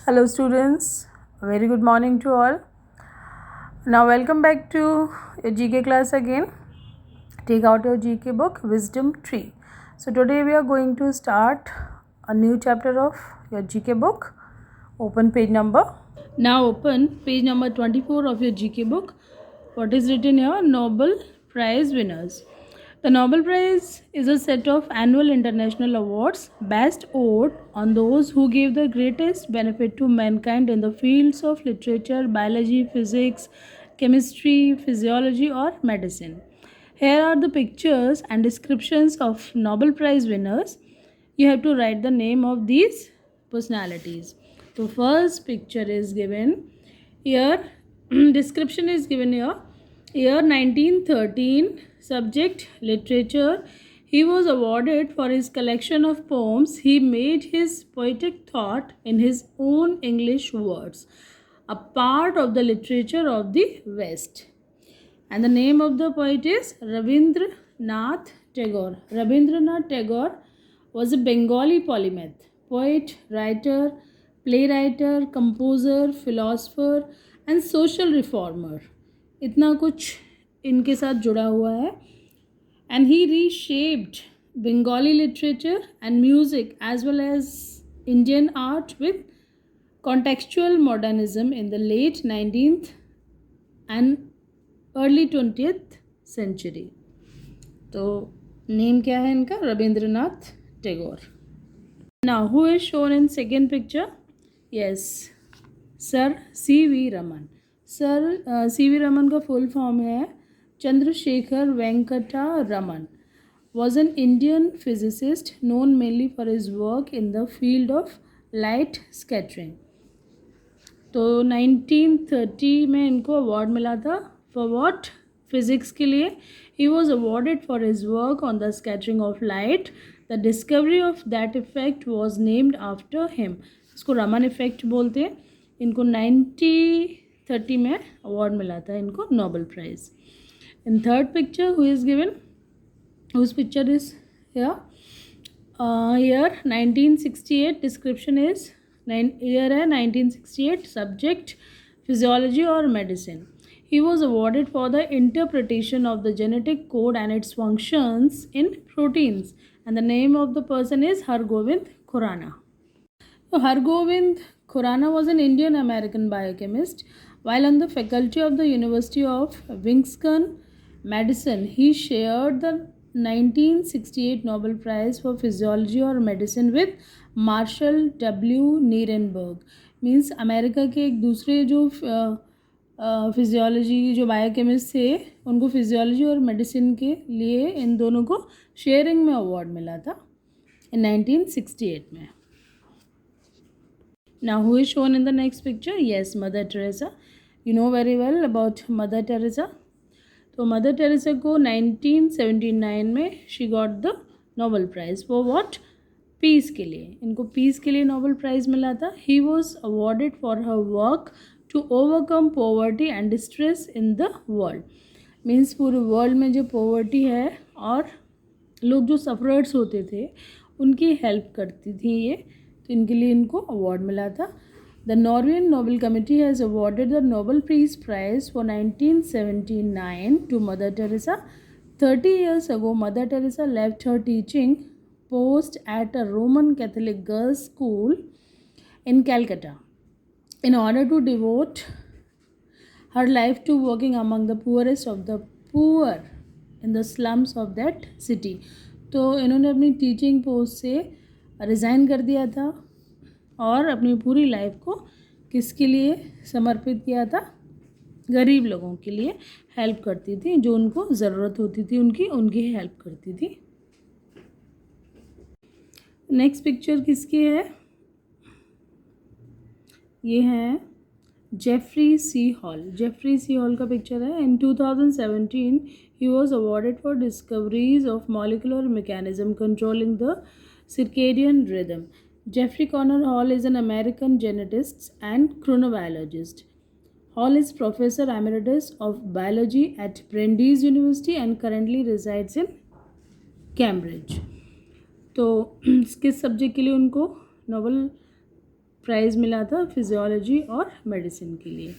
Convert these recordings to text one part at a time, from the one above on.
Hello students, a very good morning to all. Now welcome back to your GK class again. Take out your GK book Wisdom Tree. So today we are going to start a new chapter of your GK book. Open page number. Now open page number 24 of your GK book. What is written here? Nobel Prize winners. The Nobel Prize is a set of annual international awards bestowed on those who give the greatest benefit to mankind in the fields of literature, biology, physics, chemistry, physiology, or medicine. Here are the pictures and descriptions of Nobel Prize winners. You have to write the name of these personalities. So first picture is given here. Description is given here. Year 1913, subject literature. He was awarded for his collection of poems. He made his poetic thought in his own English words, a part of the literature of the West. And the name of the poet is Rabindranath Tagore. Rabindranath Tagore was a Bengali polymath, poet, writer, playwright, composer, philosopher and social reformer. इतना कुछ इनके साथ जुड़ा हुआ है. And he reshaped Bengali literature and music as well as Indian art with contextual modernism in the late 19th and early 20th century. तो name क्या है इनका? Rabindranath Tagore. Now who is shown in second picture? Yes, sir C V Raman. Sir C V Raman का full form है Chandrashekhar Venkata Raman. was an Indian physicist known mainly for his work in the field of light scattering. तो 1930 में इनको award मिला था. For what? Physics के लिए. He was awarded for his work on the scattering of light. The discovery of that effect was named after him. इसको Raman effect बोलते हैं. इनको 1930 में अवार्ड मिला था इनको Nobel prize. In third picture who is given, whose picture is here? Year 1968. Description is year है 1968. Subject physiology or medicine. He was awarded for the interpretation of the genetic code and its functions in proteins. And the name of the person is Hargobind Khurana. So Hargobind Khurana was an Indian American biochemist. While on the faculty of the University of Wisconsin Medicine, he shared the 1968 Nobel Prize for Physiology or Medicine with Marshall W. Nierenberg. Means America के एक दूसरे जो physiology जो biochemist थे उनको physiology और medicine के लिए इन दोनों को शेयरिंग में अवार्ड मिला था इन 1968 में. Now who is shown in the next picture? Yes, Mother Teresa. You know very well about Mother Teresa. तो मदर टेरेसा को 1979 में she got the Nobel prize for what? Peace के लिए. इनको पीस के लिए नोबेल प्राइज़ मिला था. He was awarded for her work to overcome poverty and distress in the world. Means पूरे वर्ल्ड में जो पॉवर्टी है और लोग जो सफरर्स होते थे उनकी हेल्प करती थी ये, तो इनके लिए इनको अवार्ड मिला था. The Norwegian Nobel committee has awarded the Nobel peace prize for 1979 to Mother Teresa. 30 years ago, Mother Teresa left her teaching post at a Roman Catholic girls' school in Calcutta in order to devote her life to working among the poorest of the poor in the slums of that city. तो इन्होंने अपनी teaching post से resign कर दिया था और अपनी पूरी लाइफ को किसके लिए समर्पित किया था? गरीब लोगों के लिए हेल्प करती थी, जो उनको ज़रूरत होती थी उनकी हेल्प करती थी. नेक्स्ट पिक्चर किसकी है? ये है जेफरी सी हॉल. जेफरी सी हॉल का पिक्चर है. इन 2017 ही was awarded for discoveries of molecular mechanism controlling the circadian rhythm. Jeffrey Connor Hall is an American geneticist and chronobiologist. Hall is Professor Emeritus of Biology at Brandeis University and currently resides in Cambridge. तो किस subject के लिए उनको Nobel prize मिला था physiology और medicine के लिए।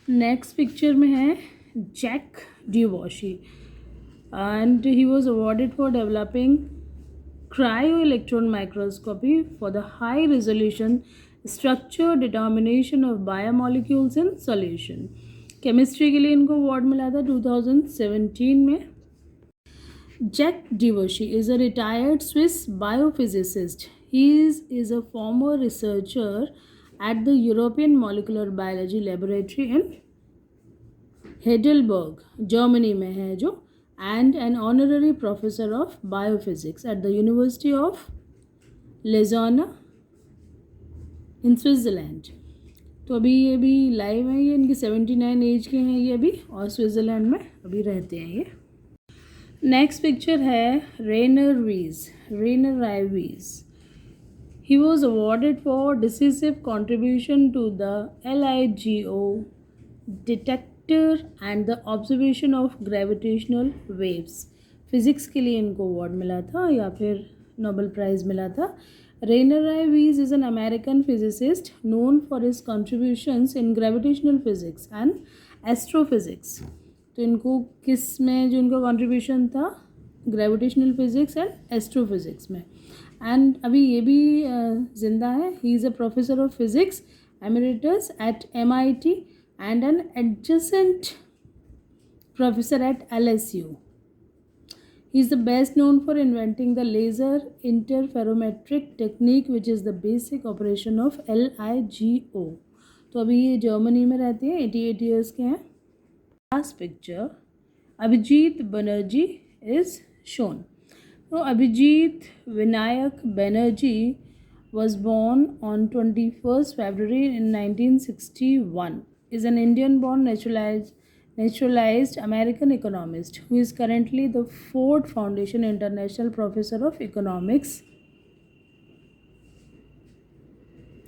नेक्स्ट पिक्चर में है Jacques Dubochet and he was awarded for developing cryo-electron microscopy for the high resolution structure determination of biomolecules in solution। Chemistry के लिए इनको अवार्ड मिला था 2017 में। Jacques Dubochet is a retired Swiss biophysicist. He is a former researcher at the European Molecular Biology Laboratory in Heidelberg, Germany में है जो, and an honorary professor of biophysics at the University of Lausanne in Switzerland। तो अभी ये भी live है, ये इनकी 79 एज के हैं ये अभी, और स्विट्ज़रलैंड में अभी रहते हैं ये। नेक्स्ट पिक्चर है Rainer Weiss. He was awarded for decisive contribution to the LIGO detector and the observation of gravitational waves. Physics के लिए इनको अवार्ड मिला था या फिर नोबेल प्राइज़ मिला था। Rainer Weiss is an American physicist known for his contributions in gravitational physics and astrophysics. तो इनको किस में जो इनका कॉन्ट्रीब्यूशन था, ग्रेविटेशनल फिजिक्स एंड एस्ट्रोफिजिक्स में। एंड अभी ये भी ज़िंदा है। He is a professor of physics emeritus at MIT and an adjunct professor at LSU. He is the best known for inventing the laser interferometric technique which is the basic operation of LIGO। तो अभी ये Germany में रहते हैं, 88 years के हैं। Last picture Abhijit Banerjee is shown. तो Abhijit Vinayak Banerjee was born on 21st February in 1961, is an Indian-born naturalized American economist who is currently the Ford Foundation International Professor of Economics,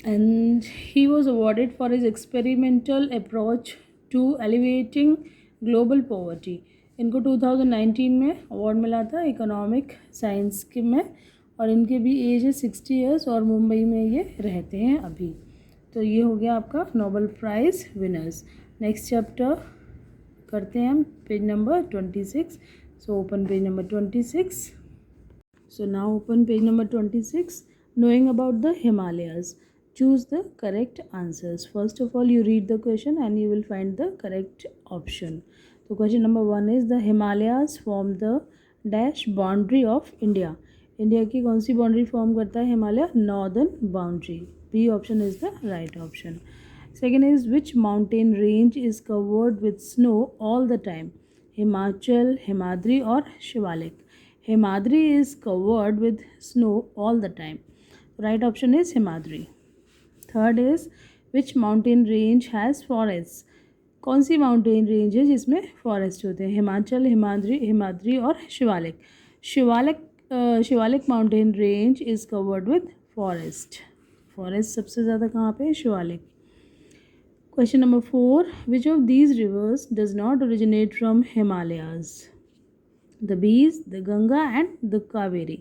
and he was awarded for his experimental approach to alleviating global poverty। इनको 2019 में award मिला था economic science के में, और इनके भी as है 60 ईयर्स और मुंबई में ये रहते हैं अभी। तो ये हो गया आपका Nobel prize winners. Next chapter करते हैं हम page number 26। So open page number 26। So now open page number 26। knowing about the Himalayas, choose the correct answers। first of all you read the question and you will find the correct option। so question number 1 is the Himalayas form the dash boundary of India। India की कौन सी boundary form करता है Himalaya? Northern boundary. B option is the right option. Second is which mountain range is covered with snow all the time? Himachal, Himadri और Shivalik. Himadri is covered with snow all the time. Right option is Himadri. Third is which mountain range has forest? कौन सी mountain range है जिसमें forest होते हैं? हिमाचल, हिमाद्री और Shivalik. Shivalik mountain range is covered with forest. Forest सबसे ज़्यादा कहाँ पे है? Shivalik. Question number 4, which of these rivers does not originate from Himalayas? The Beas, the Ganga and the Kaveri.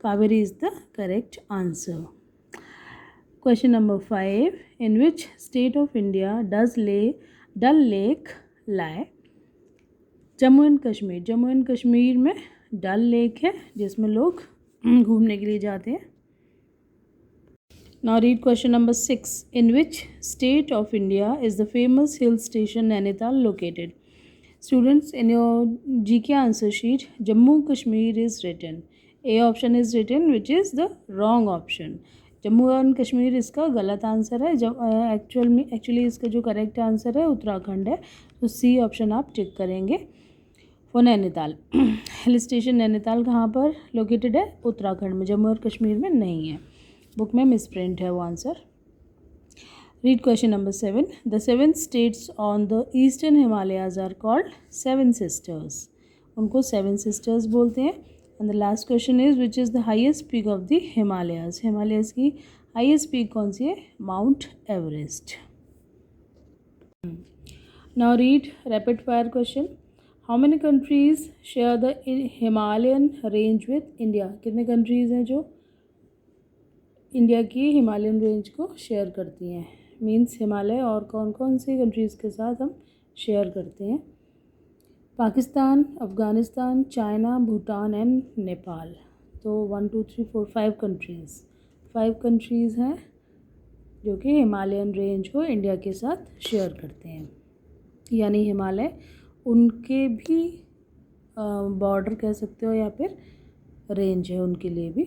Kaveri is the correct answer. Question number 5, in which state of India Dal lake lie? Jammu and Kashmir. Jammu and Kashmir में Dal lake है जिसमें लोग घूमने के लिए जाते हैं। Now read question number 6, in which state of India is the famous hill station Nainital located? Students, in your GK answer sheet Jammu Kashmir is written. A option is written which is the wrong option. Jammu and Kashmir इसका गलत answer है। जब actually इसका जो correct answer है उत्तराखंड है। तो C option आप टिक करेंगे। For Nainital, hill station Nainital कहाँ पर लोकेटेड है? उत्तराखंड में, जम्मू और कश्मीर में नहीं है। बुक में मिसप्रिंट है वो answer. Read question number 7, the 7 states on the eastern Himalayas are called 7 sisters. उनको 7 सिस्टर्स बोलते हैं। And the last question is which is the highest peak of the Himalayas? Himalayas की हाईएस्ट पीक कौन सी है? Mount Everest. Now read rapid fire question. How many countries share the Himalayan range with India? कितने countries हैं जो India की Himalayan range को share करती हैं। मीन्स हिमालय और कौन कौन सी कंट्रीज़ के साथ हम शेयर करते हैं? Pakistan, Afghanistan, China, Bhutan and Nepal. तो 1 2 3 4 5 कंट्रीज़ हैं जो कि हिमालयन रेंज को इंडिया के साथ शेयर करते हैं। यानी हिमालय उनके भी बॉर्डर कह सकते हो या फिर रेंज है उनके लिए भी